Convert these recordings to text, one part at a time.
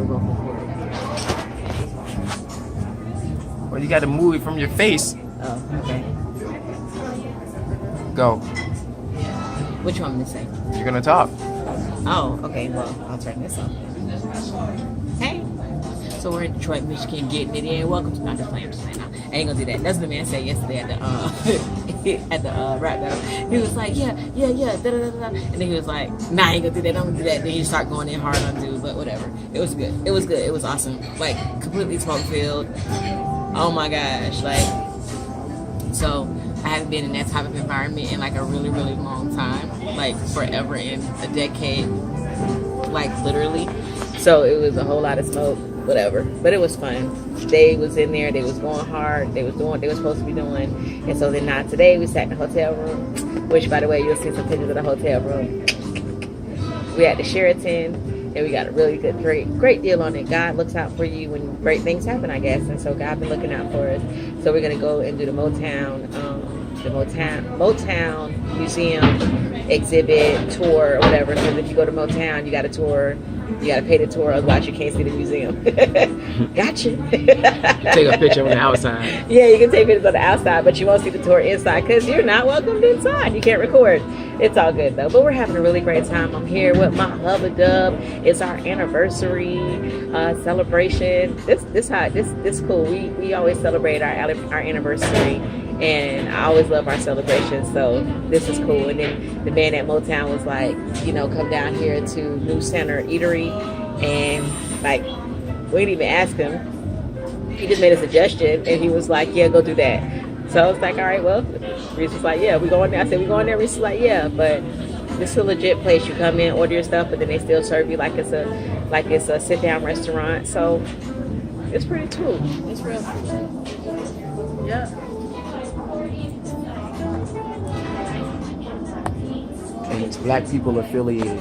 never go for quarter. Well, you got to move it from your face. Oh, okay. Go. What you want me to say? You're gonna talk. Oh, okay. Well, I'll turn this on. Hey. So we're in Detroit, Michigan, getting it in. Welcome to not just playing. I ain't gonna do that. That's what the man said yesterday at the at the rap battle. He was like, yeah, da da da da, and then he was like, nah, I ain't gonna do that. I'm gonna do that. Then he start going in hard on dude, but whatever. It was good. It was good. It was awesome. Like completely smoke filled. Oh my gosh, like so. I haven't been in that type of environment in like a really, really long time, like forever, in a decade, like literally. So it was a whole lot of smoke, whatever. But it was fun. They was in there, they was going hard, they was doing what they were supposed to be doing. And so then now today we sat in the hotel room, which by the way, you'll see some pictures of the hotel room. We at the Sheraton. And we got a really good, great deal on it. God looks out for you when great things happen, I guess. And so God been looking out for us. So we're gonna go and do the Motown Museum exhibit tour or whatever. Because if you go to Motown, you got a tour. You got to pay the tour, otherwise you can't see the museum. Gotcha. Take a picture on the outside. Yeah, you can take pictures on the outside, but you won't see the tour inside because you're not welcomed inside. You can't record. It's all good though. But we're having a really great time. I'm here with my hubba dub. It's our anniversary celebration. This cool. We always celebrate our anniversary. And I always love our celebrations, so this is cool. And then the man at Motown was like, you know, come down here to New Center Eatery, and like, we didn't even ask him. He just made a suggestion, and he was like, yeah, go do that. So I was like, all right, well, Reese was like, yeah, we going there. I said, we going there? Reese was like, yeah, but this is a legit place. You come in, order your stuff, but then they still serve you like it's a sit-down restaurant. So it's pretty cool. It's real cool. Yeah. And it's black people affiliated.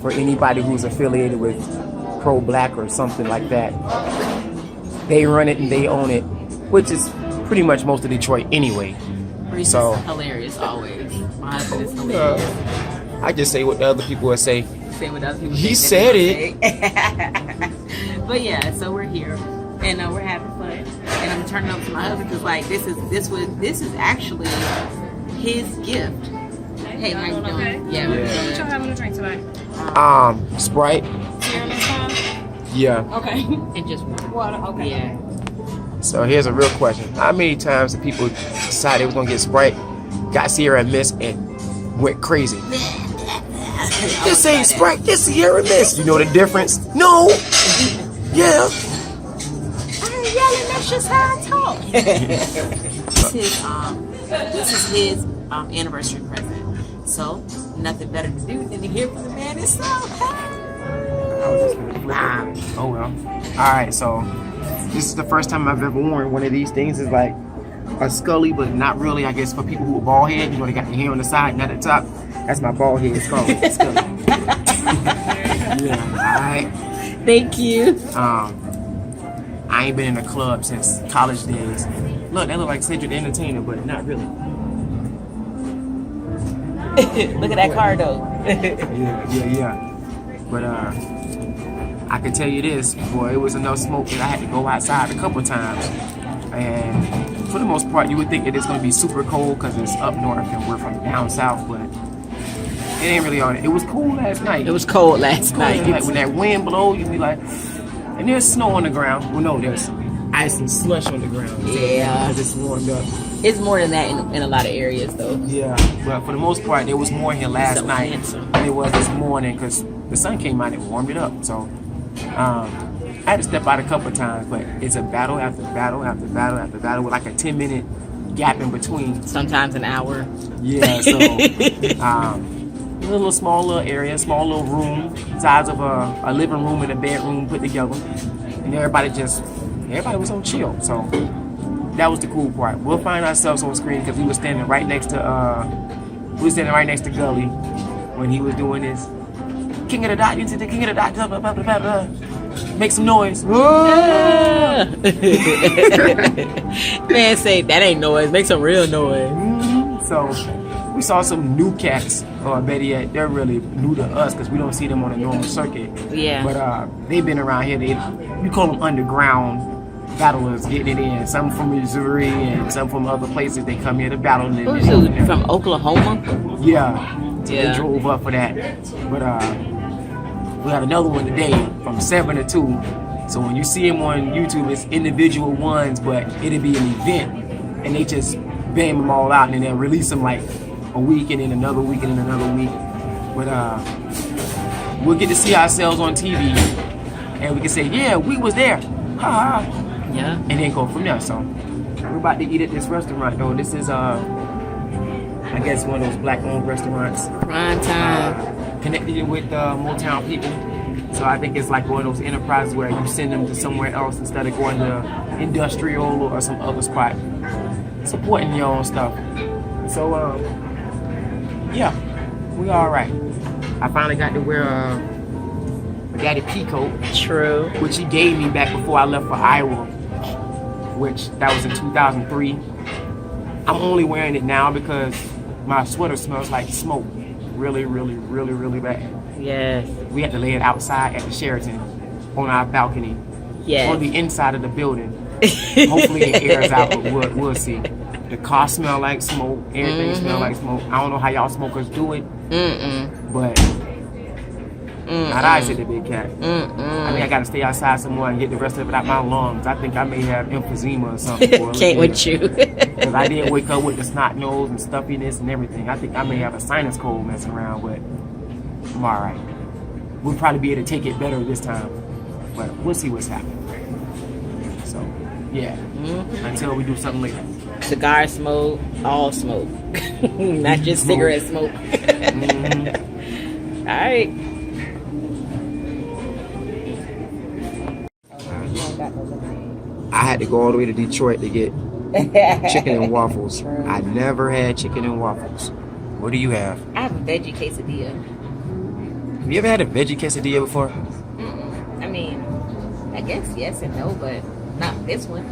For anybody who's affiliated with pro-black or something like that, they run it and they own it, which is pretty much most of Detroit anyway. Reese So is hilarious always. My husband is hilarious. I just say what the other people would say. Say what other people He think said they it. But yeah, so we're here and we're having fun. And I'm turning over to my husband because like this is actually his gift. Hey, how you doing? Okay. Yeah. What y'all having to drink tonight? Sprite. Yeah. Okay. And just Water. Okay. yeah. So here's a real question. How many times did people decide they was gonna get Sprite, got Sierra Mist, and went crazy? This ain't Sprite, this Sierra Mist. You know the difference? No. Yeah. I ain't yelling. That's just how I talk. This is his anniversary present. So nothing better to do than to hear from the man himself. I was just gonna flip it. Oh well. Alright, so this is the first time I've ever worn one of these things. It's like a Scully, but not really, I guess, for people who are bald head. You know, they got the hair on the side, not at the top. That's my bald head Scully. Yeah, alright. Thank you. I ain't been in a club since college days. Look, that look like Cedric the Entertainer, but not really. Look at that car though. Yeah. But I can tell you this, boy, it was enough smoke that I had to go outside a couple times. And for the most part, you would think that it's gonna be super cold because it's up north and we're from down south, but it ain't really on it. It was cool last night. It was cold last night. Like when that wind blow, you be like, and there's snow on the ground. Well, no, there's ice and slush on the ground. Yeah. Because it's warmed up. It's more than that in a lot of areas though. Yeah, but for the most part, there was more here last So night handsome. than it was this morning because the sun came out and warmed it up. So I had to step out a couple of times, but it's a battle after battle after battle after battle with like a 10-minute gap in between. Sometimes an hour. Yeah, so a little small little area, small little room, size of a living room and a bedroom put together, and everybody was on chill. So that was the cool part. We'll find ourselves on screen because we were standing right next to Gully when he was doing his King of the Dot, into the King of the Dot, blah, blah, blah, blah, blah. Make some noise. Man, say that ain't noise. Make some real noise. So we saw some new cats, or better yet, they're really new to us because we don't see them on a normal circuit. Yeah. But they've been around here. We call them underground battlers getting it in. Some from Missouri and some from other places. They come here to battle. Who's from Oklahoma? Yeah. Yeah. They drove up for that. But we had another one today from 7 to 2. So when you see them on YouTube, it's individual ones, but it'll be an event. And they just bam them all out and then they'll release them like a week and then another week and then another week. But we'll get to see ourselves on TV and we can say, yeah, we was there. Ha ha. Yeah. And then go from there. So we're about to eat at this restaurant though. This is I guess one of those black-owned restaurants. Prime time. Connected with Motown people. So I think it's like one of those enterprises where you send them to somewhere else instead of going to industrial or some other spot. Supporting your own stuff. So yeah, we all right. I finally got to wear a Daddy P coat. True. Which he gave me back before I left for Iowa. Which that was in 2003. I'm only wearing it now because my sweater smells like smoke. Really, really, really, really bad. Yes. We had to lay it outside at the Sheraton on our balcony. Yes. On the inside of the building. Hopefully it airs out, but we'll see. The car smell like smoke. Everything smell like smoke. I don't know how y'all smokers do it, but not I said the big cat. I think I got to stay outside some more and get the rest of it out my lungs. I think I may have emphysema or something. Can't with you. Because I didn't wake up with the snot nose and stuffiness and everything. I think I may have a sinus cold messing around, but I'm all right. We'll probably be able to take it better this time, but we'll see what's happening. So, yeah. Until we do something later. Cigar smoke, all smoke. Not just cigarette smoke. All right. I had to go all the way to Detroit to get chicken and waffles. I never had chicken and waffles. What do you have? I have a veggie quesadilla. Have you ever had a veggie quesadilla before? I mean, I guess yes and no, but not this one.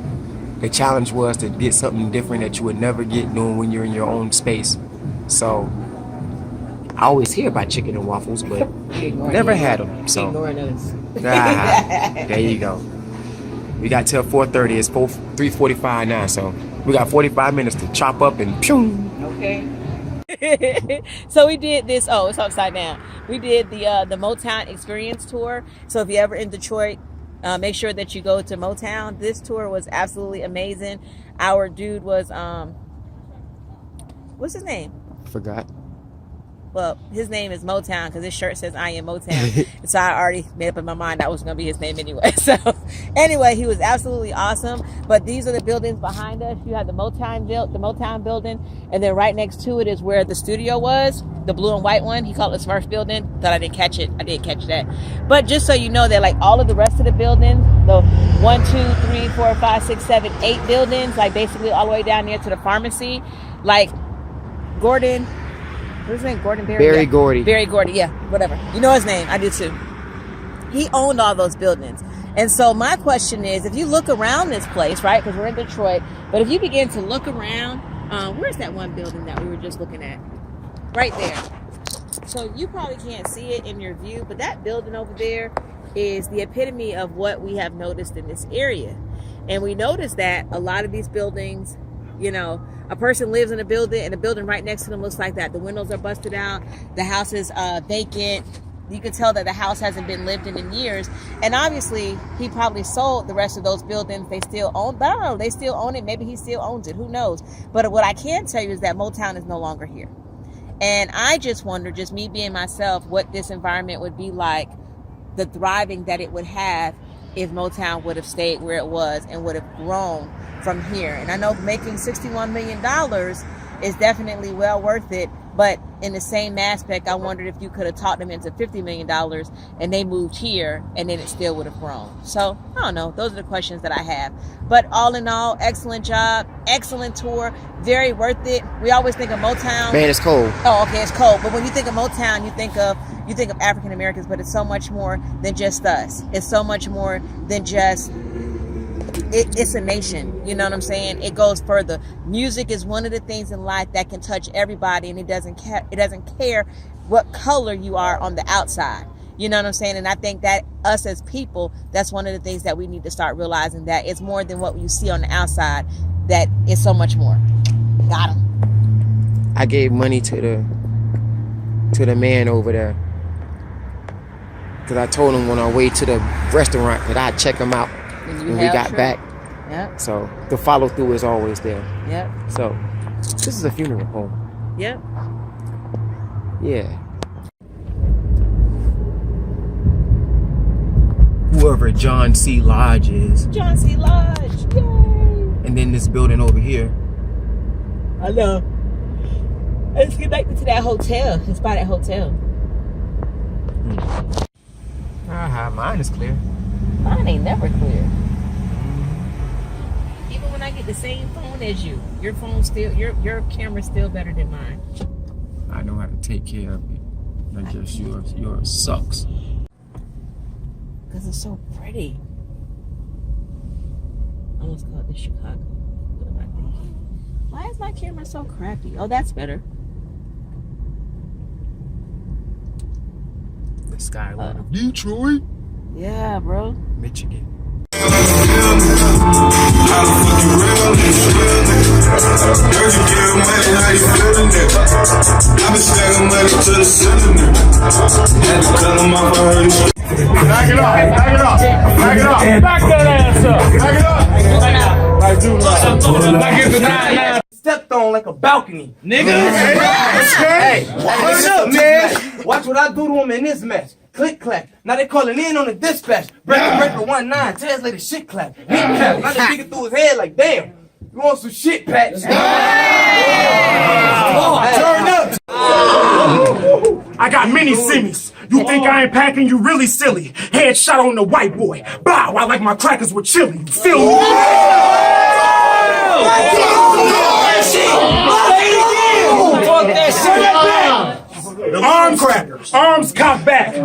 The challenge was to get something different that you would never get doing when you're in your own space. So I always hear about chicken and waffles, but never had them. So ignoring us. there you go. We got till 4:30. It's 3:45 now, so we got 45 minutes to chop up and pew. Okay. So we did this. Oh, it's upside down. We did the Motown Experience tour. So if you're ever in Detroit, make sure that you go to Motown. This tour was absolutely amazing. Our dude was what's his name? Forgot. Well, his name is Motown because his shirt says I am Motown. So I already made up in my mind that was going to be his name anyway. So anyway, he was absolutely awesome. But these are the buildings behind us. You have the Motown building, and then right next to it is where the studio was, the blue and white one. He called it his first building. Thought I didn't catch it. I did catch that. But just so you know that like all of the rest of the buildings, the 1, 2, 3, 4, 5, 6, 7, 8 buildings, like basically all the way down there to the pharmacy, like Gordon. What's his name? Gordon Berry? Berry Gordy. Berry Gordy, yeah, whatever. You know his name. I do too. He owned all those buildings. And so my question is, if you look around this place, right, because we're in Detroit, but if you begin to look around, where's that one building that we were just looking at? Right there. So you probably can't see it in your view, but that building over there is the epitome of what we have noticed in this area. And we noticed that a lot of these buildings, you know, a person lives in a building and the building right next to them looks like that. The windows are busted out. The house is vacant. You can tell that the house hasn't been lived in years. And obviously, he probably sold the rest of those buildings. They still own, but I don't know, they still own it. Maybe he still owns it. Who knows? But what I can tell you is that Motown is no longer here. And I just wonder, just me being myself, what this environment would be like, the thriving that it would have if Motown would have stayed where it was and would have grown from here. And I know making $61 million is definitely well worth it, but in the same aspect, I wondered if you could have talked them into $50 million and they moved here and then it still would have grown. So I don't know, those are the questions that I have. But all in all, excellent job, excellent tour, very worth it. We always think of Motown. Man, it's cold. Oh, okay, it's cold. But when you think of Motown, you think of African Americans, but it's so much more than just us. It's so much more than just it's a nation. You know what I'm saying? It goes further. Music is one of the things in life that can touch everybody, and it doesn't care what color you are on the outside. You know what I'm saying? And I think that us as people, that's one of the things that we need to start realizing, that it's more than what you see on the outside, that it's so much more. Got him. I gave money to the man over there, because I told him on our way to the restaurant that I'd check him out when we got back. Yep. So the follow through is always there. Yep. So this is a funeral home. Yep. Yeah. Whoever John C. Lodge is. John C. Lodge. Yay. And then this building over here. I know. Let's get back to that hotel. It's by that hotel. Mine is clear. Mine ain't never clear. Even when I get the same phone as you, your phone still, your camera's still better than mine. I know how to take care of it. Not just yours. Yours sucks. Because it's so pretty. I almost call it the Chicago. What am I thinking? Why is my camera so crappy? Oh, that's better. The skyline of Detroit. Yeah, bro. Michigan. Back it up, back it up, back it up. Back that ass up. Back it up. Like do like it's a 9-9. Stepped on like a balcony. Nigga. Hey, man. Watch what I do to him in this match. Click clack. Now they calling in on the dispatch. Breaker 19. Translated shit clap. Hit clap. Now they digging through his head like damn. You want some shit, Pat? Turn up. I got many simmies. You think I ain't packing? You really silly. Headshot on the white boy. Bow, I like my crackers with chili. You feel me? Arms crackers. Arms cocked back.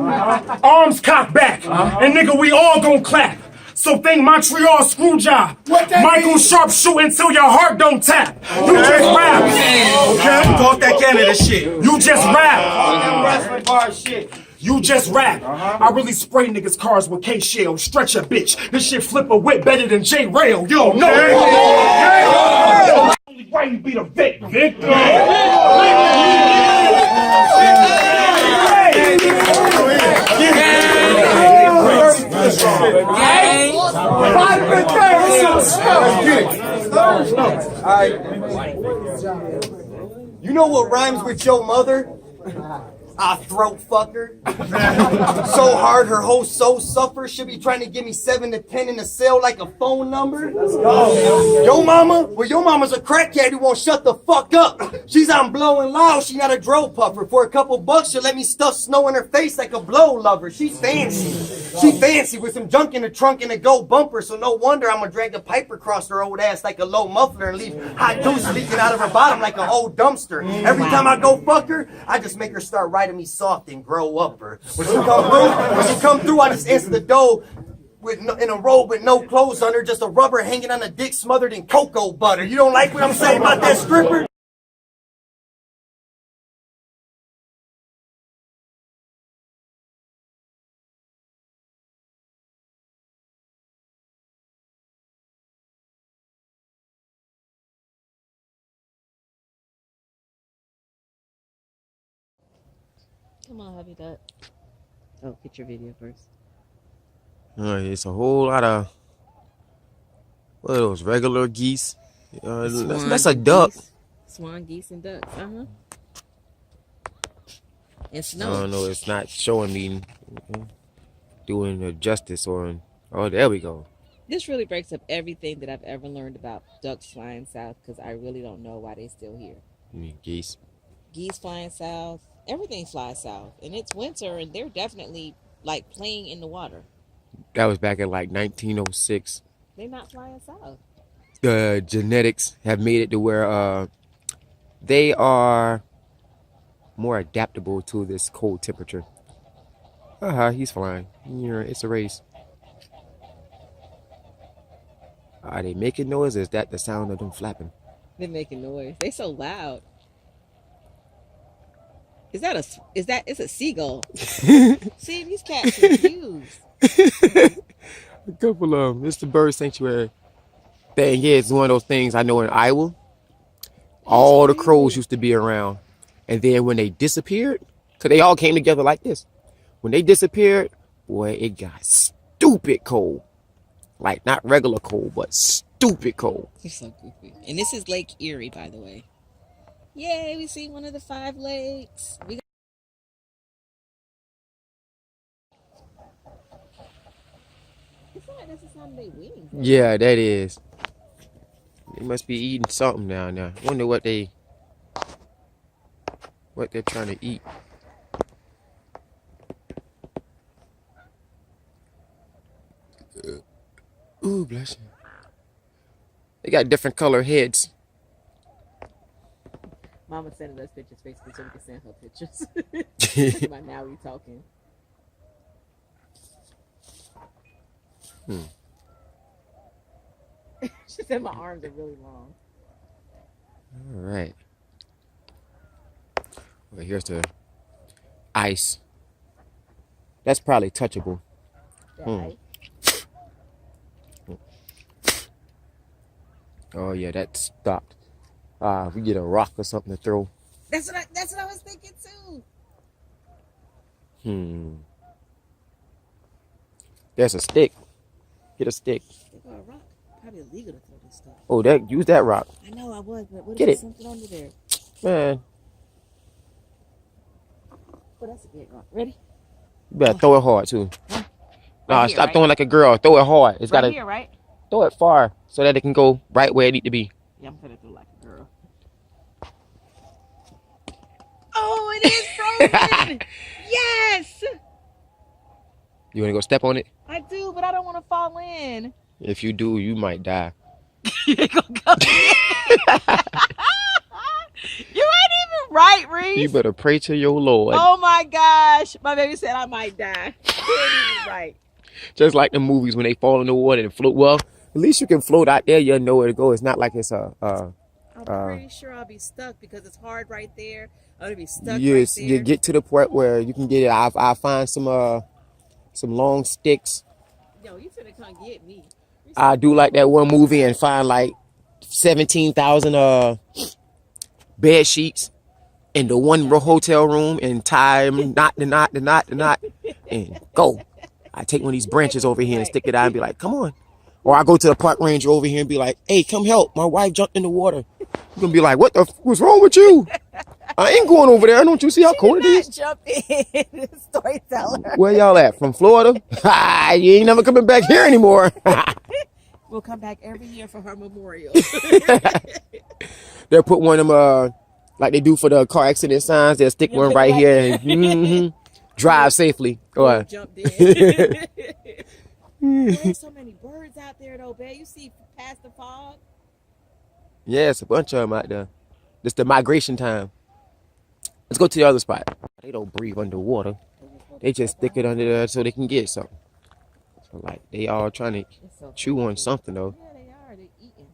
Arms cocked back. And nigga, we all gon' clap. So think Montreal screw job. Michael Sharp shoot until your heart don't tap. You just rap. Okay? Talk that Canada shit. You just rap. Wrestling bar shit. You just rap. I really spray niggas' cars with K-Shell. Stretch a bitch. This shit flip a whip better than J-Rail. You don't know. Only way you be the victim. You know what rhymes with your mother? I throat fucker. So hard her whole soul suffers. She'll be trying to give me 7 to 10 in the cell like a phone number. Yo mama? Well, your mama's a crackhead who won't shut the fuck up. She's on blowing loud. She not a dro puffer. For a couple bucks, she'll let me stuff snow in her face like a blow lover. She's fancy. She fancy with some junk in the trunk and a gold bumper. So no wonder I'm gonna drag a pipe across her old ass like a low muffler and leave hot juice leaking out of her bottom like an old dumpster. Every time I go fuck her, I just make her start riding me soft and grow up her. When she come through, I just answer the door in a robe with no clothes under, just a rubber hanging on a dick smothered in cocoa butter. You don't like what I'm saying about that stripper? Come on, hubby duck. Oh, get your video first. It's a whole lot of, what are those, regular geese? That's a duck. Geese. Swan, geese, and ducks. Uh-huh. And I snow. don't know, it's not showing me doing the justice or, oh, there we go. This really breaks up everything that I've ever learned about ducks flying south, because I really don't know why they're still here. I mean, geese. Geese flying south. Everything flies south. And it's winter, and they're definitely, like, playing in the water. That was back in like 1906. They're not flying south. The genetics have made it to where they are more adaptable to this cold temperature. He's flying. It's a race. Are they making noise or is that the sound of them flapping? They're making noise. They so loud. It's a seagull. See, these cats confused. A couple of them. It's the bird sanctuary. Thing is, it's one of those things I know in Iowa. All the crows used to be around. And then when they disappeared, because they all came together like this. When they disappeared, boy, it got stupid cold. Like, not regular cold, but stupid cold. You're so goofy. And this is Lake Erie, by the way. Yay, we see one of the 5 lakes. It's like this is on their wings. Yeah, that is. They must be eating something down there. Wonder what they're trying to eat. Ooh, bless you. They got different color heads. Mama sending us pictures basically so we can send her pictures. By now we talking. She said my arms are really long. All right. Well, here's the ice. That's probably touchable. Yeah, Oh yeah, that stopped. If we get a rock or something to throw. That's what I was thinking too. There's a stick. Get a stick. They got a rock. Probably illegal to throw this stuff. Oh, use that rock. I know I was, but what if Get there's it. something under there? Man, But that's a big rock. Ready? you better throw it hard too. Nah, Right here, stop right? throwing like a girl. Throw it hard. It's Right gotta here, right? throw it far so that it can go right where it need to be. Yeah, I'm gonna throw like a girl. Oh, it is frozen! Yes! You wanna go step on it? I do, but I don't want to fall in. If you do, you might die. You ain't even right, Reese. You better pray to your Lord. Oh my gosh. My baby said I might die. You ain't even right. Just like the movies when they fall in the water and float. Well, at least you can float out there. You'll know where to go. It's not like it's I'm pretty sure I'll be stuck because it's hard right there. I'm gonna be stuck you right there. you get to the point where you can get it. I'll find some long sticks. Yo, you finna come get me. I do like that one movie and find like 17,000 bed sheets in the one hotel room and tie them knot, and go. I take one of these branches over here and stick it out and be like, come on. Or I go to the park ranger over here and be like, hey, come help. My wife jumped in the water. You're gonna be like, what's wrong with you? I ain't going over there. Don't you see how cold it is? Jump in, storyteller. Where y'all at? From Florida? You ain't never coming back here anymore. We'll come back every year for her memorial. They'll put one of them, like they do for the car accident signs. They'll stick one right here and drive safely. Go on. Jumped in. There's so many birds out there, though, babe. You see past the fog? Yeah, it's a bunch of them out there. It's the migration time. Let's go to the other spot. They don't breathe underwater. They just stick it under there so they can get something. So, like, they all trying to chew on something, though. Yeah, they are. They're eating.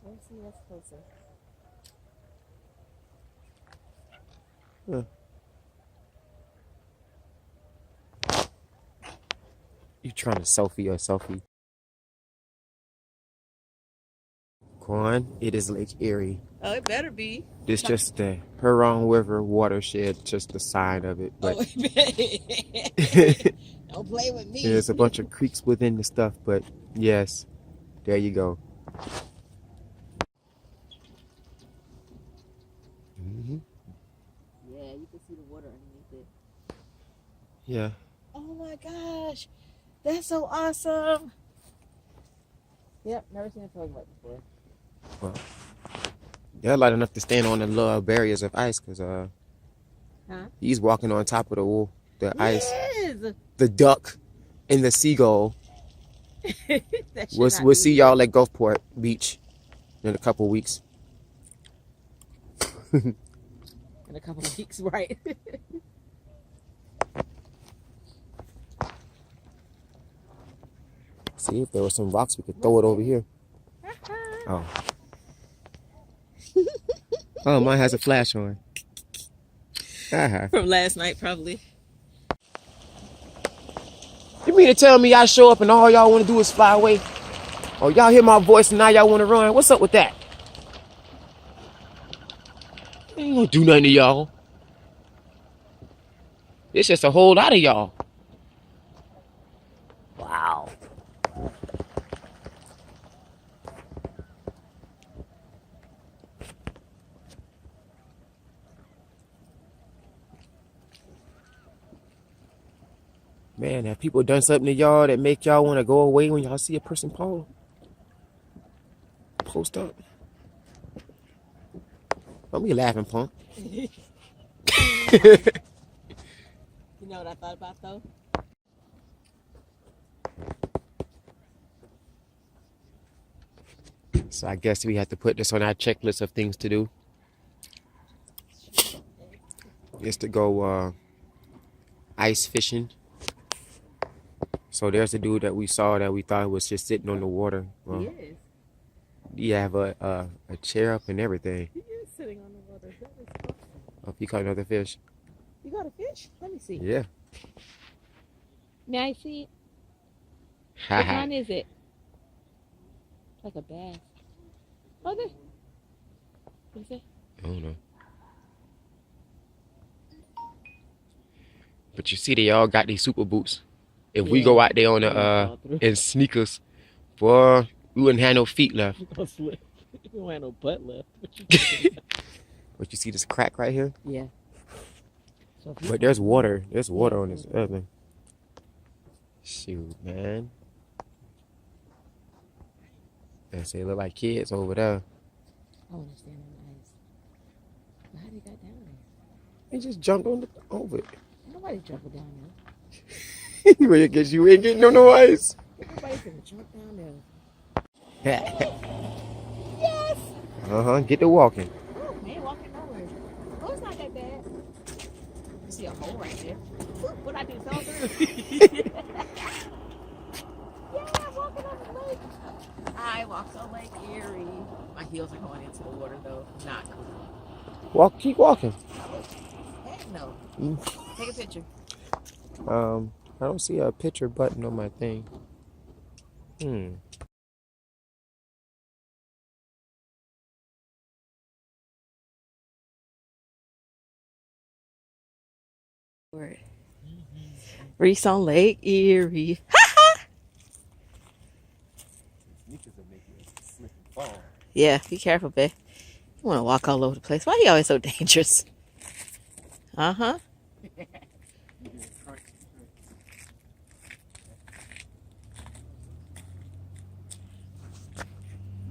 Let's see what's closer. You trying to selfie or selfie? Quan, it is Lake Erie. Oh, it better be. This just the Huron River watershed, just the sign of it. But Oh, don't play with me. there's a bunch of creeks within the stuff. But yes, there you go. Yeah, you can see the water underneath it. Yeah. Oh my gosh, that's so awesome. Yep, never seen a tugboat before. Well, they're light enough to stand on the little barriers of ice because he's walking on top of the ice. Yes. The duck and the seagull. That should We'll not see be- y'all at Gulfport Beach in a couple weeks. in a couple of weeks, right? See if there were some rocks, we could throw it over here. Oh. Oh, mine has a flash on. From last night, probably. You mean to tell me y'all show up and all y'all want to do is fly away? Or y'all hear my voice and now y'all want to run? What's up with that? I ain't gonna do nothing to y'all. It's just a whole lot of y'all. Wow. Man, have people done something to y'all that make y'all want to go away when y'all see a person post up? Don't be laughing, punk. You know what I thought about though? So I guess we have to put this on our checklist of things to do. Is to go ice fishing. So there's the dude that we saw that we thought was just sitting on the water. Well, Yes. you have a chair up and everything. He is sitting on the water. That is fun. Oh, if you caught another fish. You got a fish? Let me see. Yeah. May I see it? Ha What ha. kind is it? Like a bass. Oh, there. What is it? I don't know. But you see, they all got these super boots. If we Yeah. go out there on the in sneakers, boy, we wouldn't have no feet left. You gonna slip. You don't have no butt left. But you see this crack right here? Yeah. So if you But there's water. There's water on this other thing. Shoot, man. They say look like kids over there. I want to stand on the ice. But how they got down there? They just jumped on over it. Nobody jumping down there. Well, I guess you ain't getting on no ice. Nobody's gonna jump down there. Yes. Get to walking. Oh, man, walking nowhere. Oh, it's not that bad. You see a hole right there. What I do, fell through. Yeah, I'm walking on the lake. I walked on Lake Erie. My heels are going into the water though. Not cool. Keep walking. Heck no. Take a picture. I don't see a picture button on my thing. Reese on Lake Erie. Yeah, be careful, babe. You want to walk all over the place. Why are you always so dangerous? Uh-huh.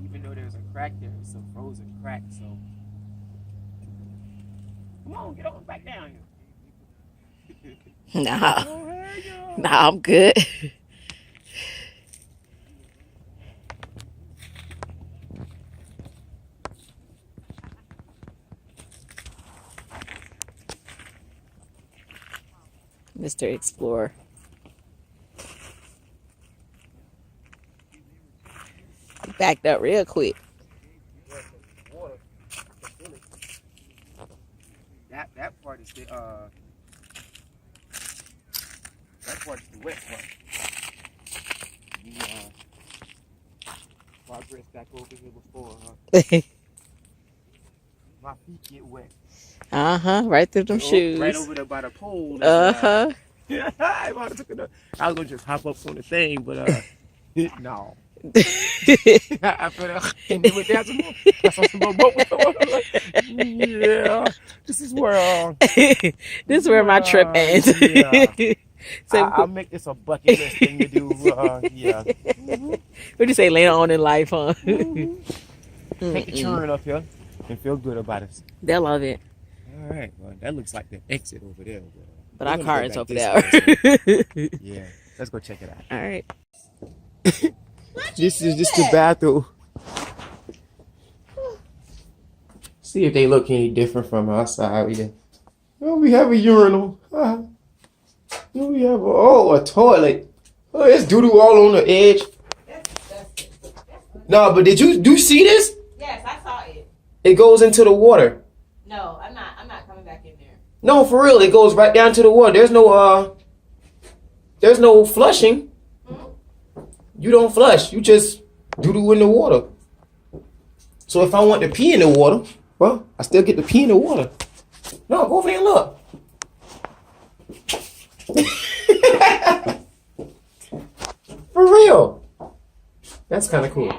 Even though there's a crack there, it's a frozen crack, so. Come on, get on back down here. Nah. Nah, I'm good. Mr. Explorer. He backed up real quick. That part is the wet part. Progress back over here before, my feet get wet. Right through them shoes. Right over there by the pole. Uh-huh. I was gonna just hop up on the thing, but no. I feel like and then that's some more boat. Yeah, this is where This is where my trip ends. Yeah. So I'll make this a bucket list thing to do. Yeah. What'd you say later on in life, huh? Take the churn up here and feel good about it. They'll love it. All right, well, that looks like the exit over there. But We're our gonna car go is back over this there. way, so- Yeah, let's go check it out. All right. This is just the bathroom. See if they look any different from outside. Oh, we have a urinal. We have a toilet. Oh, there's doo-doo all on the edge. No, but do you see this? Yes, I saw it. It goes into the water. No, I'm not coming back in there. No, for real, it goes right down to the water. There's no flushing. You don't flush. You just doo-doo in the water. So if I want to pee in the water, well, I still get to pee in the water. No, go over there and look. For real. That's kind of cool.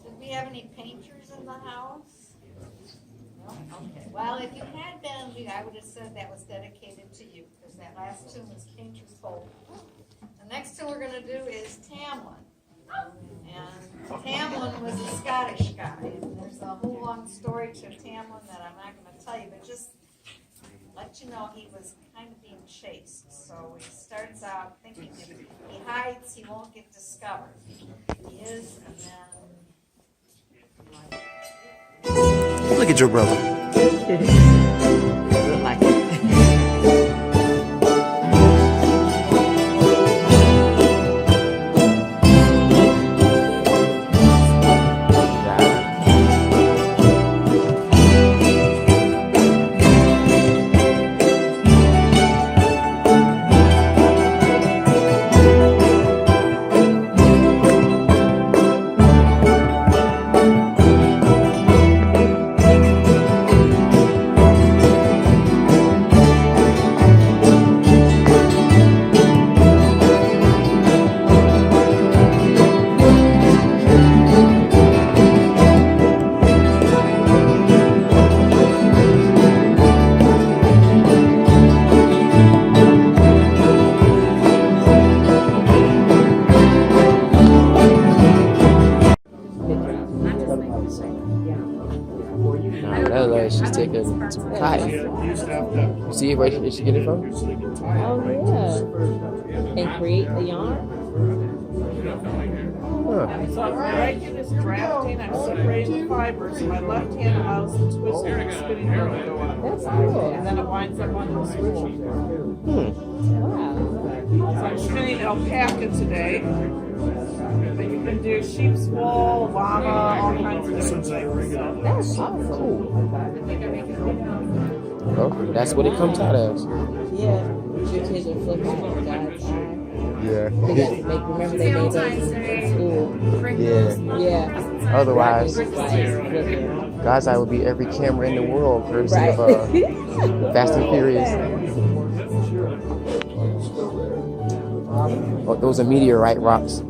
Did we have any painters in the house? No? Okay. Well, if you had been, I would have said that was dedicated to you, because that last tune was Painter's Hope. The next tune we're gonna do is Tamlin. And Tamlin was a Scottish guy, and there's a whole long story to Tamlin that I'm not gonna tell you, but just let you know he was kind of being chased. So he starts out thinking if he hides, he won't get discovered. He is, and then Look at your brother. Look like it. She's taking some cotton. You see where she get it from? Oh yeah. And create a yarn. Huh. So I'm right in this drafting, I'm separating the fibers, so my left hand allows the twister and spinning wheel to go up. That's cool. And then it winds up on the spool. Wow. So I'm spinning alpaca today. But you can do sheep's wool, llama, all kinds of different things. So That's awesome. Oh, that's what it comes out as. Yeah. Your kids are flipping on God's eye. Yeah. They got to remember they made those in school. Yeah. Yeah. Otherwise, Flipping. God's Eye would be every camera in the world, courtesy Right. of Fast and Furious. Oh, those are meteorite rocks.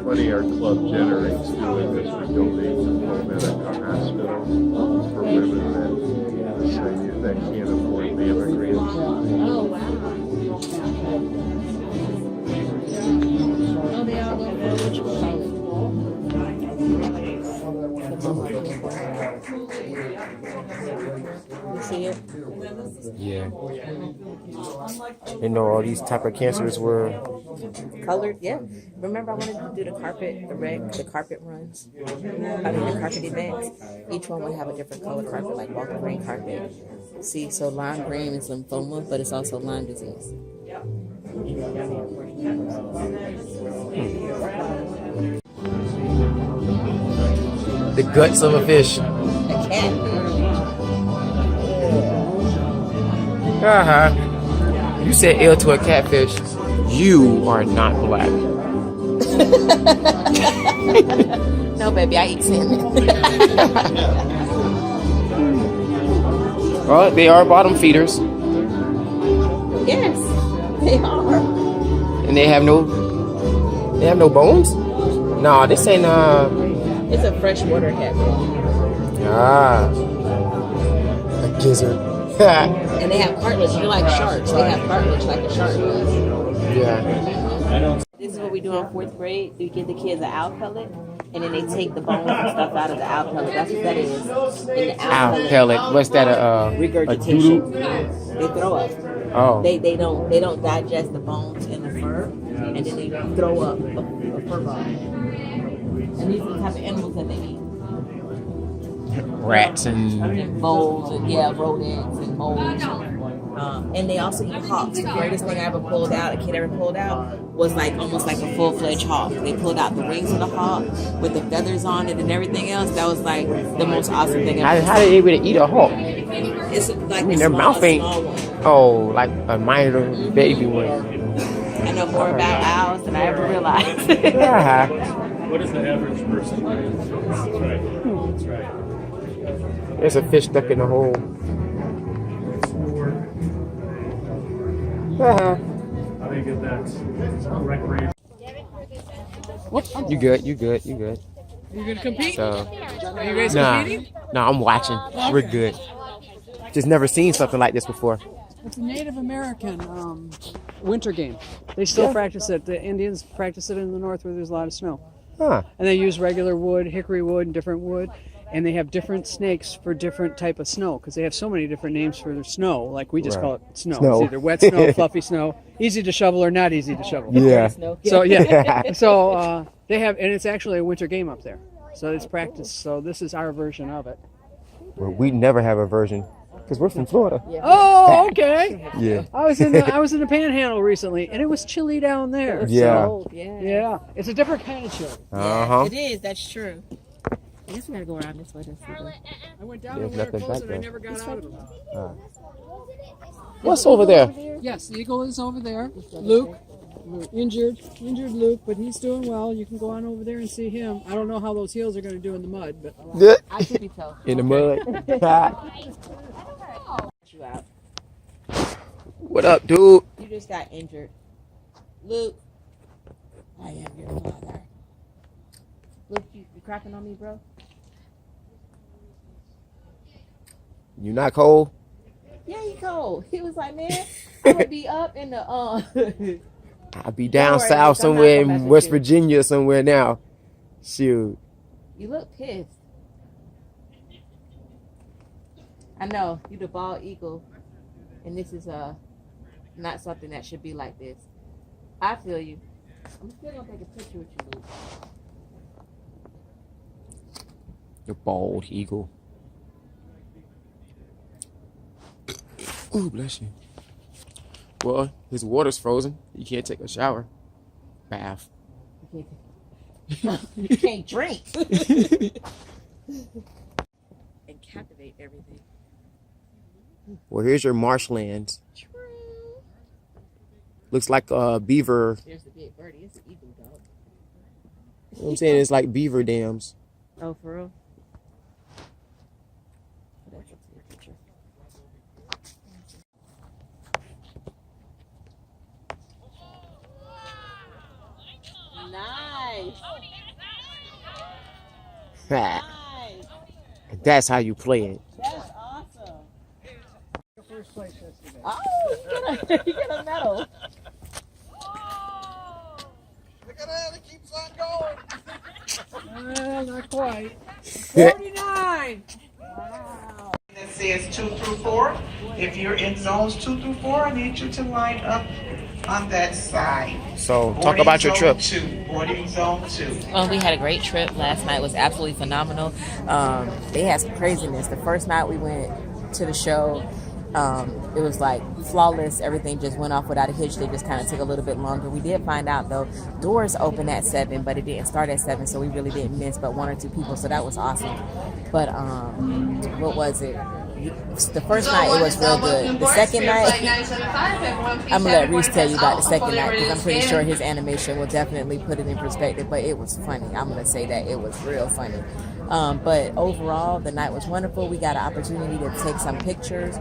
Money our club generates doing this, we donate to Palmetto Hospital for women that can't afford mammograms. Oh, wow. Oh, they all go for which one? You see it? Yeah. You know, all these type of cancers were. Colored, yeah. Remember, I wanted to do the carpet runs. I mean, the carpet events. Each one would have a different color carpet, like Walker Green carpet. See, so lime green is lymphoma, but it's also Lyme disease. The guts of a fish. A cat. Uh-huh. You said ill to a catfish. You are not black. No, baby, I eat salmon. Well, they are bottom feeders. Yes, they are. And they have no bones? No, this ain't It's a freshwater catfish. a gizzard. And they have cartilage. They're like sharks. They have cartilage like a shark does. Yeah. This is what we do in 4th grade. We give the kids an owl pellet. and then they take the bones and stuff out of the owl pellet. That's what that is. And the Owl pellet. What's that? A regurgitation. doodle? They throw up. Oh. They don't digest the bones and the fur, and then they throw up a fur bone. And these are the type of animals that they eat. Rats and Moles and rodents and moles. And they also eat hawks. The greatest thing I ever pulled out, a kid ever pulled out, was like almost like a full-fledged hawk. They pulled out the wings of the hawk with the feathers on it and everything else. That was like the most awesome thing ever. how they able to eat a hawk? It's like Their mouth ain't. Oh, like a minor baby one. I know more about owls than I ever realized. Yeah. What is the average person? That's right. That's right. There's a fish stuck in the hole. I think that's recreation. You good? You good? You good? You gonna compete? So, Are you guys competing? nah, I'm watching. We're good. Just never seen something like this before. It's a Native American winter game. They still practice it. The Indians practice it in the north where there's a lot of snow. Huh. And they use regular wood, hickory wood, and different wood. And they have different snakes for different type of snow because they have so many different names for their snow. Like we just call it snow. It's either wet snow, fluffy snow, easy to shovel or not easy to shovel. Yeah. So yeah. So they have, and it's actually a winter game up there. So it's practice. So this is our version of it. Well, we never have a version because we're from Florida. Oh, okay. Yeah. I was in the Panhandle recently, and it was chilly down there. Yeah. So, yeah. It's a different kind of chilly. Uh-huh. It is. That's true. I guess we gotta go around this way. I went down There's over there nothing close, back and I there. never got out of it. What's over there? Yes, the eagle is over there. Luke, injured Luke, but he's doing well. You can go on over there and see him. I don't know how those heels are going to do in the mud, but I should be told. In the mud. You out. What up, dude? You just got injured. Luke. I am your father. Luke, you cracking on me, bro? You not cold? Yeah, he cold. He was like, man, I'm gonna be up in the I'll be down Don't worry, south Luke, I'm somewhere not gonna in mess West with you. Virginia somewhere now. Shoot. You look pissed. I know, you the bald eagle. And this is not something that should be like this. I feel you. I'm still gonna take a picture with you, Luke. The bald eagle. Ooh, bless you. Well, his water's frozen. You can't take a shower. Bath. You can't drink. And captivate everything. Well, here's your marshlands. Looks like a beaver. There's the big birdie. It's an eagle, dog. You know what I'm saying? It's like beaver dams. Oh, for real? That's a clear picture. Nice. Nice. That's how you play it. That's awesome. first place yesterday. Oh, you get a medal. Look at that, it keeps on going. Well, not quite. 49. That says 2 through 4. If you're in zones 2 through 4, I need you to line up on that side. So, talk about your trip. Boarding zone 2. We had a great trip. Last night was absolutely phenomenal. They had some craziness. The first night we went to the show, it was like flawless. Everything just went off without a hitch. They just kind of took a little bit longer. We did find out though, doors open at 7, but it didn't start at 7, so we really didn't miss but 1 or 2 people. So that was awesome. But what was it? The first night it was real good. The second night, I'm gonna let Reese tell you about the second night because I'm pretty sure his animation will definitely put it in perspective. But it was funny. I'm gonna say that it was real funny. But overall, the night was wonderful. We got an opportunity to take some pictures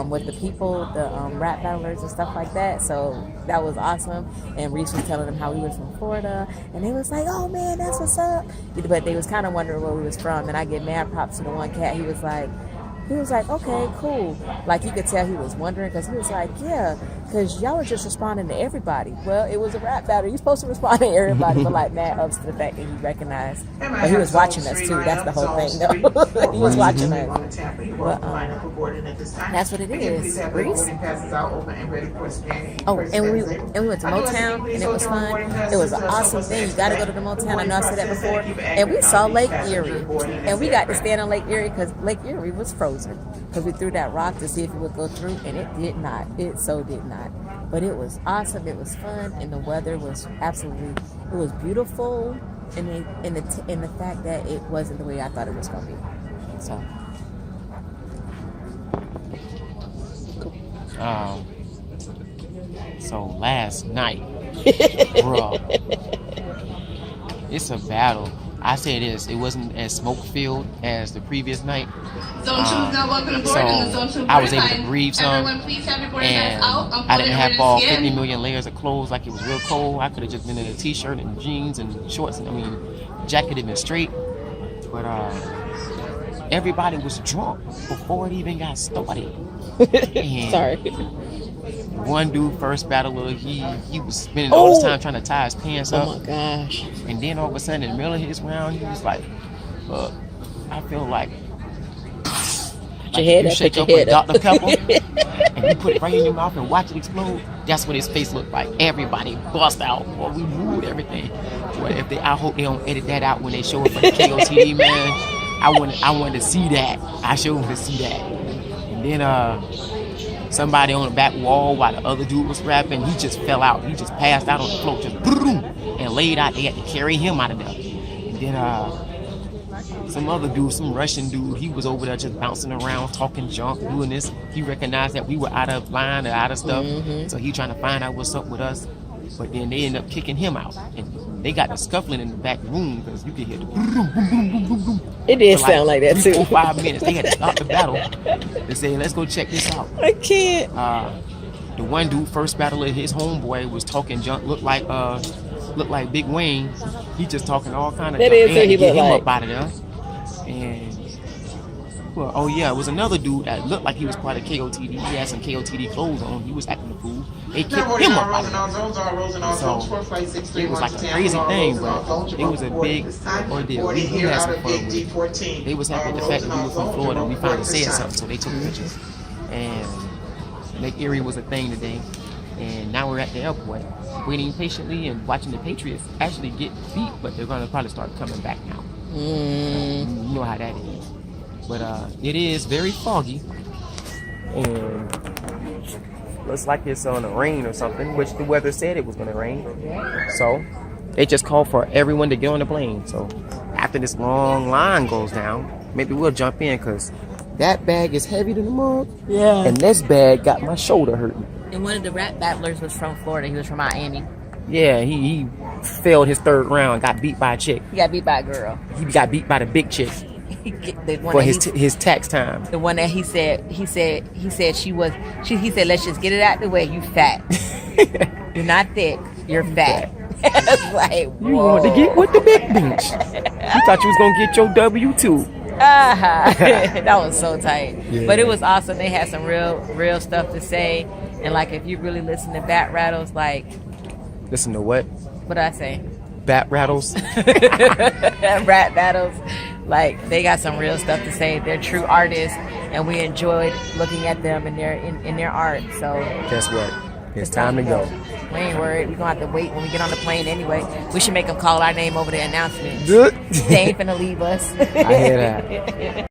with the people, the rap battlers and stuff like that. So that was awesome. And Reese was telling them how we was from Florida, and they was like, "Oh man, that's what's up." But they was kind of wondering where we was from. And I give mad props to the one cat. He was like, okay, cool. Like you could tell he was wondering because he was like, yeah, because y'all are just responding to everybody. Well, it was a rap battle. You're supposed to respond to everybody, but like mad ups to the fact that he recognized. But he was watching us too. That's the whole thing, though. He was watching us. But, that's what it is. Reese? Oh, and we went to Motown, and it was fun. It was an awesome thing. You got to go to the Motown. I know I said that before. And we saw Lake Erie, and we got to stand on Lake Erie because Lake Erie was frozen. Because we threw that rock to see if it would go through, and it did not. It so did not. But it was awesome. It was fun, and the weather was absolutely. It was beautiful, in the fact that it wasn't the way I thought it was going to be. So. So last night, bro, it's a battle. I say this, it wasn't as smoke-filled as the previous night. So I was able to breathe some, and I didn't have all 50 million layers of clothes like it was real cold. I could have just been in a t-shirt and jeans and shorts, and jacket had been straight. But everybody was drunk before it even got started. Sorry. One dude, first battler, he was spending all his time trying to tie his pants up. Oh my gosh. And then all of a sudden, in the middle of his round, he was like, look, I feel like you shake up with Dr. Pepper and you put it right in your mouth and watch it explode. That's what his face looked like. Everybody bust out. Well, we ruined everything. Well, I hope they don't edit that out when they show it for the KOTD, man. I wanted to see that. I showed him to see that. And then somebody on the back wall while the other dude was rapping, he just fell out. He just passed out on the floor, just boom, and laid out. They had to carry him out of there. And then some other dude, some Russian dude, he was over there just bouncing around, talking junk, doing this. He recognized that we were out of line or out of stuff, so he trying to find out what's up with us. But then they ended up kicking him out, and they got the scuffling in the back room because you could hear the boom, boom, boom, boom, boom, boom. It did sound like that too. 5 minutes. They had to stop the battle. They said, let's go check this out. I can't. The one dude, first battler, his homeboy was talking junk, looked like Big Wayne. He just talking all kind of that junk. Is who he get him like. up out of there. And it was another dude that looked like he was part of KOTD. He had some KOTD clothes on. He was acting a fool. They kicked him up out of there. So it was like a crazy thing, but it was a big ordeal. We had some fun with it. They was happy at the fact that we were from Florida and we finally said something, so they took pictures. And Lake Erie was a thing today. And now we're at the airport, waiting patiently and watching the Patriots actually get beat, but they're going to probably start coming back now. You know how that is. But it is very foggy, and looks like it's on a rain or something, which the weather said it was going to rain. So they just called for everyone to get on the plane. So after this long line goes down, maybe we'll jump in because that bag is heavy than the mug. Yeah. And this bag got my shoulder hurting. And one of the rap battlers was from Florida. He was from Miami. Yeah, he failed his third round, got beat by a chick. He got beat by a girl. He got beat by the big chick. The one for his tax time. The one that he said he said let's just get it out the way. You fat. You're not thick. You're fat. It's like, whoa. You wanted to get with the big bench. You thought you was gonna get your W-2. That was so tight. Yeah. But it was awesome. They had some real stuff to say. And like if you really listen to Bat Rattles, like listen to what? What did I say? Bat Rattles. Rap battles. Like they got some real stuff to say. They're true artists, and we enjoyed looking at them in their art. So guess what? It's time to go. We ain't worried. We're gonna have to wait when we get on the plane anyway. We should make them call our name over the announcement. Good. They ain't finna leave us. I hear that.